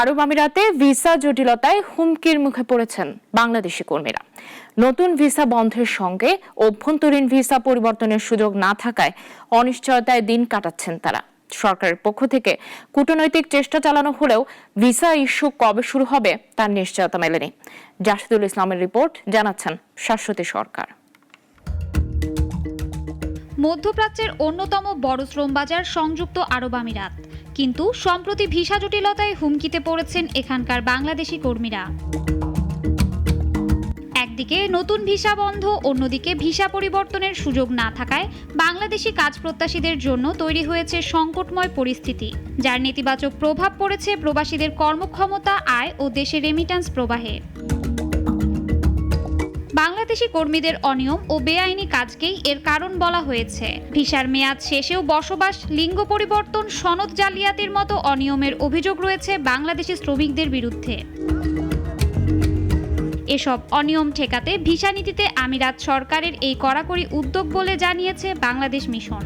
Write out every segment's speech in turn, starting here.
আরব আমিরাতে ভিসা জটিলতায় হুমকির মুখে পড়েছেন বাংলাদেশি কর্মীরা। নতুন ভিসা বন্ধের সঙ্গে অভ্যন্তরীণ ভিসা পরিবর্তনের সুযোগ না থাকায় অনিশ্চয়তায় দিন কাটাচ্ছেন তারা। সরকারের পক্ষ থেকে কূটনৈতিক চেষ্টা চালানো হলেও ভিসা ইস্যু কবে শুরু হবে তার নিশ্চয়তা মেলেনি। জাহিদুল ইসলামের রিপোর্ট, জানাচ্ছেন শাশ্বতী সরকার। মধ্যপ্রাচ্যের অন্যতম বড় শ্রম বাজার সংযুক্ত আরব আমিরাত, কিন্তু সম্প্রতি ভিসা জটিলতায় হুমকিতে পড়েছেন এখানকার বাংলাদেশি কর্মীরা। একদিকে নতুন ভিসা বন্ধ, অন্যদিকে ভিসা পরিবর্তনের সুযোগ না থাকায় বাংলাদেশি কাজ প্রত্যাশীদের জন্য তৈরি হয়েছে সংকটময় পরিস্থিতি, যার নেতিবাচক প্রভাব পড়েছে প্রবাসীদের কর্মক্ষমতা, আয় ও দেশের রেমিট্যান্স প্রবাহে। বাংলাদেশি কর্মীদের অনিয়ম ও বেআইনি কাজকেই এর কারণ বলা হয়েছে। ভিসার মেয়াদ শেষেও বসবাস, লিঙ্গ পরিবর্তন, সনদ জালিয়াতির মতো অনিয়মের অভিযোগ রয়েছে বাংলাদেশি শ্রমিকদের বিরুদ্ধে। এসব অনিয়ম ঠেকাতে ভিসা নীতিতে আমিরাত সরকারের এই কড়াকড়ি উদ্যোগ বলে জানিয়েছে বাংলাদেশ মিশন।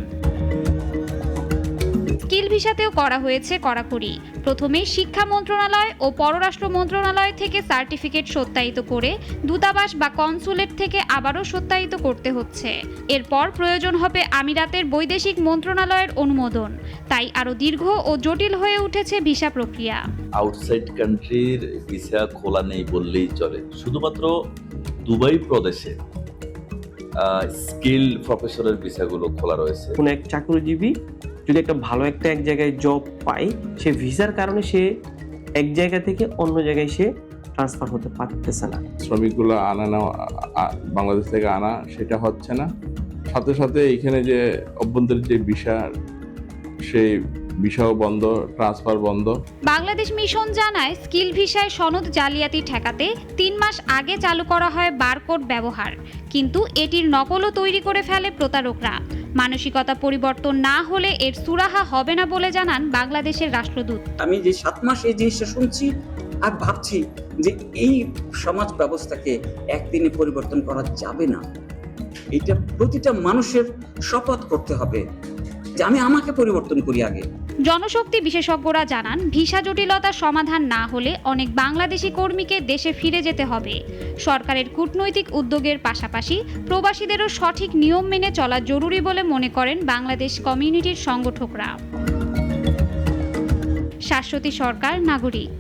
স্কিল ভিসাতেও করা হয়েছে কড়াকড়ি। প্রথমে শিক্ষা মন্ত্রণালয় ও পররাষ্ট্র মন্ত্রণালয় থেকে সার্টিফিকেট সত্যায়িত করে দূতাবাস বা কনসুলেট থেকে আবারও সত্যায়িত করতে হচ্ছে। এরপর প্রয়োজন হবে আমিরাতের বৈদেশিক মন্ত্রণালয়ের অনুমোদন। তাই আরও দীর্ঘ ও জটিল হয়ে উঠেছে ভিসা প্রক্রিয়া। আউটসাইড কান্ট্রির ভিসা খোলা নেই বললেই চলে। শুধুমাত্র দুবাই প্রদেশে স্কিল প্রফেশনাল ভিসাগুলো খোলা রয়েছে। কোন এক চাকরিজীবী যদি একটা ভালো একটা এক জায়গায় জব পায়, সে ভিসার কারণে সে এক জায়গা থেকে অন্য জায়গায় সে ট্রান্সফার হতে পারতেছে না। শ্রমিকগুলো আনা নেওয়া বাংলাদেশ থেকে আনা সেটা হচ্ছে না। সাথে সাথে এখানে যে অভ্যন্তরীণ যে ভিসা, সেই ভিসাও বন্ধ, ট্রান্সফার বন্ধ। বাংলাদেশ মিশন জানায়, স্কিল ভিসায় সনদ জালিয়াতি ঠেকাতে 3 মাস আগে চালু করা হয় বারকোড ব্যবহার, কিন্তু এটির নকলও তৈরি করে ফেলে প্রতারকরা। মানসিকতা পরিবর্তন না হলে এর সুরাহা হবে না বলে জানান বাংলাদেশের রাষ্ট্রদূত। আমি যে 7 মাস এই জিনিসটা শুনছি আর ভাবছি যে এই সমাজ ব্যবস্থাকে একদিনে পরিবর্তন করা যাবে না। এটা প্রতিটা মানুষের শপথ করতে হবে যে আমি আমাকে পরিবর্তন করি আগে। জনশক্তি বিশেষজ্ঞরা জানান, ভিসা জটিলতার সমাধান না হলে অনেক বাংলাদেশি কর্মীকে দেশে ফিরে যেতে হবে। সরকারের কূটনৈতিক উদ্যোগের পাশাপাশি প্রবাসীদেরও সঠিক নিয়ম মেনে চলা জরুরি বলে মনে করেন বাংলাদেশ কমিউনিটির সংগঠকরা। শাশ্বতী সরকার, নাগরিক।